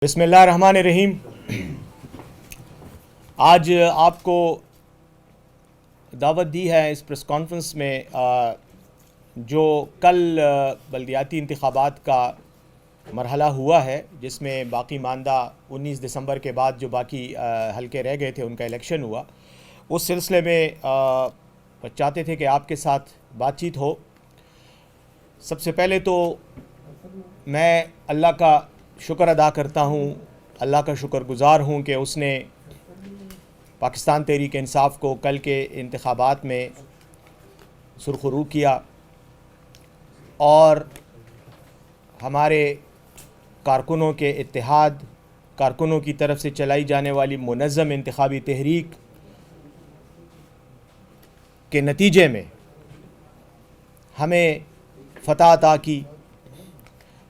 بسم اللہ الرحمن الرحیم۔ آج آپ کو دعوت دی ہے اس پریس کانفرنس میں جو کل بلدیاتی انتخابات کا مرحلہ ہوا ہے، جس میں باقی ماندہ 19 دسمبر کے بعد جو باقی حلقے رہ گئے تھے ان کا الیکشن ہوا۔ اس سلسلے میں چاہتے تھے کہ آپ کے ساتھ بات چیت ہو۔ سب سے پہلے تو میں اللہ کا شکر ادا کرتا ہوں، اللہ کا شکر گزار ہوں کہ اس نے پاکستان تحریک انصاف کو کل کے انتخابات میں سرخرو کیا اور ہمارے کارکنوں کے اتحاد، کارکنوں کی طرف سے چلائی جانے والی منظم انتخابی تحریک کے نتیجے میں ہمیں فتح عطا کی۔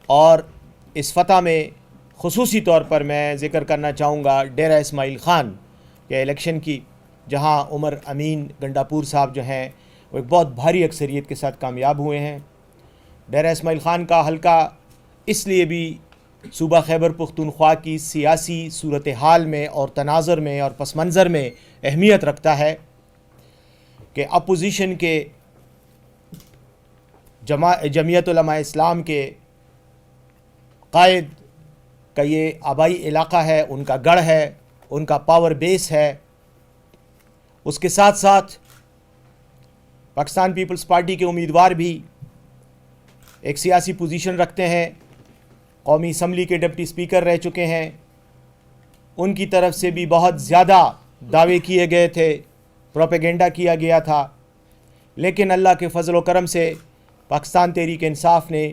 اور اس فتح میں خصوصی طور پر میں ذکر کرنا چاہوں گا ڈیرہ اسماعیل خان کے الیکشن کی، جہاں عمر امین گنڈاپور صاحب جو ہیں وہ ایک بہت بھاری اکثریت کے ساتھ کامیاب ہوئے ہیں۔ ڈیرہ اسماعیل خان کا حلقہ اس لیے بھی صوبہ خیبر پختونخوا کی سیاسی صورتحال میں اور تناظر میں اور پس منظر میں اہمیت رکھتا ہے کہ اپوزیشن کے جمعیت علماء اسلام کے قائد کا یہ آبائی علاقہ ہے، ان کا گڑھ ہے، ان کا پاور بیس ہے۔ اس کے ساتھ ساتھ پاکستان پیپلز پارٹی کے امیدوار بھی ایک سیاسی پوزیشن رکھتے ہیں، قومی اسمبلی کے ڈپٹی اسپیکر رہ چکے ہیں، ان کی طرف سے بھی بہت زیادہ دعوے کیے گئے تھے، پروپیگنڈا کیا گیا تھا، لیکن اللہ کے فضل و کرم سے پاکستان تحریک انصاف نے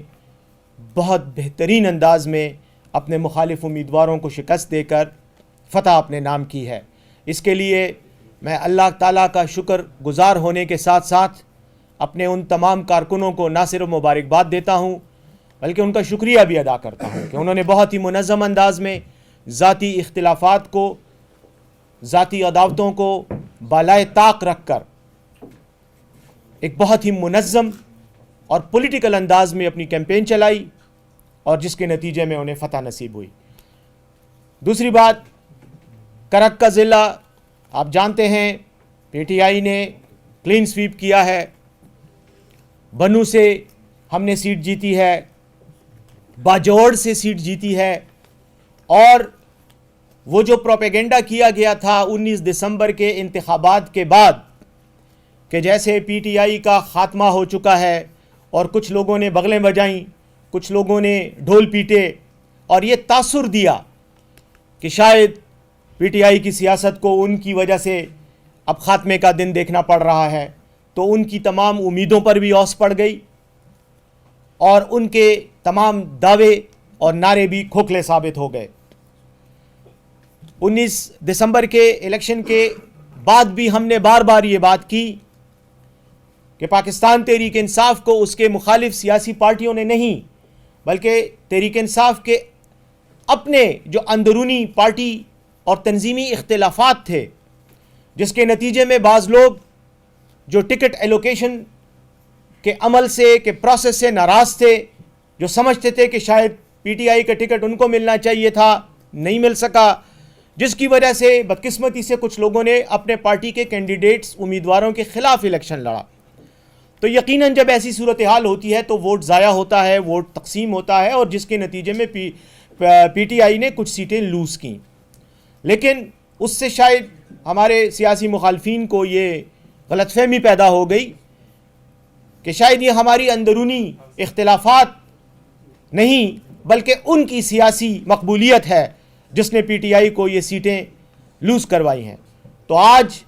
بہت بہترین انداز میں اپنے مخالف امیدواروں کو شکست دے کر فتح اپنے نام کی ہے۔ اس کے لیے میں اللہ تعالیٰ کا شکر گزار ہونے کے ساتھ ساتھ اپنے ان تمام کارکنوں کو نہ صرف مبارکباد دیتا ہوں بلکہ ان کا شکریہ بھی ادا کرتا ہوں کہ انہوں نے بہت ہی منظم انداز میں ذاتی اختلافات کو، ذاتی عداوتوں کو بالائے طاق رکھ کر ایک بہت ہی منظم اور پولیٹیکل انداز میں اپنی کیمپین چلائی اور جس کے نتیجے میں انہیں فتح نصیب ہوئی۔ دوسری بات، کرک کا ضلع آپ جانتے ہیں پی ٹی آئی نے کلین سویپ کیا ہے، بنو سے ہم نے سیٹ جیتی ہے، باجوڑ سے سیٹ جیتی ہے، اور وہ جو پروپیگنڈا کیا گیا تھا 19 دسمبر کے انتخابات کے بعد کہ جیسے پی ٹی آئی کا خاتمہ ہو چکا ہے اور کچھ لوگوں نے بغلیں بجائیں، کچھ لوگوں نے ڈھول پیٹے اور یہ تاثر دیا کہ شاید پی ٹی آئی کی سیاست کو ان کی وجہ سے اب خاتمے کا دن دیکھنا پڑ رہا ہے، تو ان کی تمام امیدوں پر بھی اوس پڑ گئی اور ان کے تمام دعوے اور نعرے بھی کھوکھلے ثابت ہو گئے۔ 19 دسمبر کے الیکشن کے بعد بھی ہم نے بار بار یہ بات کی کہ پاکستان تحریک انصاف کو اس کے مخالف سیاسی پارٹیوں نے نہیں بلکہ تحریک انصاف کے اپنے جو اندرونی پارٹی اور تنظیمی اختلافات تھے، جس کے نتیجے میں بعض لوگ جو ٹکٹ ایلوکیشن کے عمل سے، کے پروسیس سے ناراض تھے، جو سمجھتے تھے کہ شاید پی ٹی آئی کا ٹکٹ ان کو ملنا چاہیے تھا، نہیں مل سکا، جس کی وجہ سے بدقسمتی سے کچھ لوگوں نے اپنے پارٹی کے کینڈیڈیٹس امیدواروں کے خلاف الیکشن لڑا۔ تو یقیناً جب ایسی صورتحال ہوتی ہے تو ووٹ ضائع ہوتا ہے، ووٹ تقسیم ہوتا ہے، اور جس کے نتیجے میں پی ٹی آئی نے کچھ سیٹیں لوز کیں۔ لیکن اس سے شاید ہمارے سیاسی مخالفین کو یہ غلط فہمی پیدا ہو گئی کہ شاید یہ ہماری اندرونی اختلافات نہیں بلکہ ان کی سیاسی مقبولیت ہے جس نے پی ٹی آئی کو یہ سیٹیں لوز کروائی ہیں۔ تو آج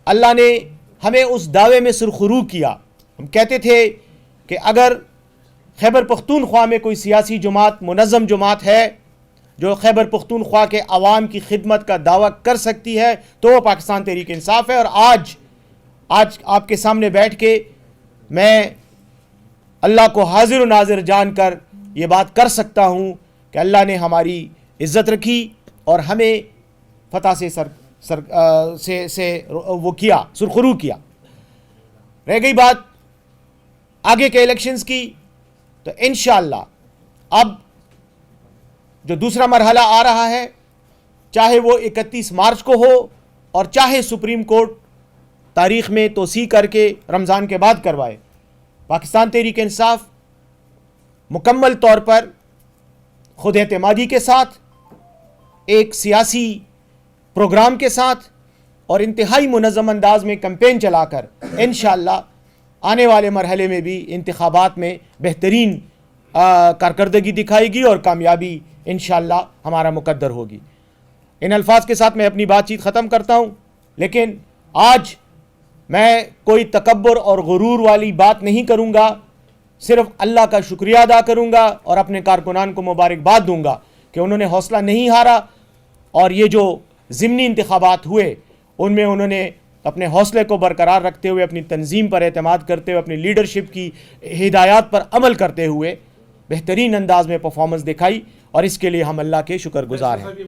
اللہ نے ہمیں اس دعوے میں سرخرو کیا۔ ہم کہتے تھے کہ اگر خیبر پختونخوا میں کوئی سیاسی جماعت، منظم جماعت ہے جو خیبر پختونخوا کے عوام کی خدمت کا دعویٰ کر سکتی ہے تو وہ پاکستان تحریک انصاف ہے۔ اور آج آپ کے سامنے بیٹھ کے میں اللہ کو حاضر و ناظر جان کر یہ بات کر سکتا ہوں کہ اللہ نے ہماری عزت رکھی اور ہمیں فتح سے وہ کیا، سرخرو کیا۔ رہ گئی بات آگے کے الیکشنز کی، تو انشاءاللہ اب جو دوسرا مرحلہ آ رہا ہے، چاہے وہ 31 مارچ کو ہو اور چاہے سپریم کورٹ تاریخ میں توسیع کر کے رمضان کے بعد کروائے، پاکستان تحریک انصاف مکمل طور پر خود اعتمادی کے ساتھ، ایک سیاسی پروگرام کے ساتھ اور انتہائی منظم انداز میں کمپین چلا کر انشاءاللہ آنے والے مرحلے میں بھی انتخابات میں بہترین کارکردگی دکھائے گی اور کامیابی انشاءاللہ ہمارا مقدر ہوگی۔ ان الفاظ کے ساتھ میں اپنی بات چیت ختم کرتا ہوں، لیکن آج میں کوئی تکبر اور غرور والی بات نہیں کروں گا، صرف اللہ کا شکریہ ادا کروں گا اور اپنے کارکنان کو مبارکباد دوں گا کہ انہوں نے حوصلہ نہیں ہارا، اور یہ جو ضمنی انتخابات ہوئے ان میں انہوں نے اپنے حوصلے کو برقرار رکھتے ہوئے، اپنی تنظیم پر اعتماد کرتے ہوئے، اپنی لیڈرشپ کی ہدایات پر عمل کرتے ہوئے بہترین انداز میں پرفارمنس دکھائی، اور اس کے لیے ہم اللہ کے شکر گزار ہیں۔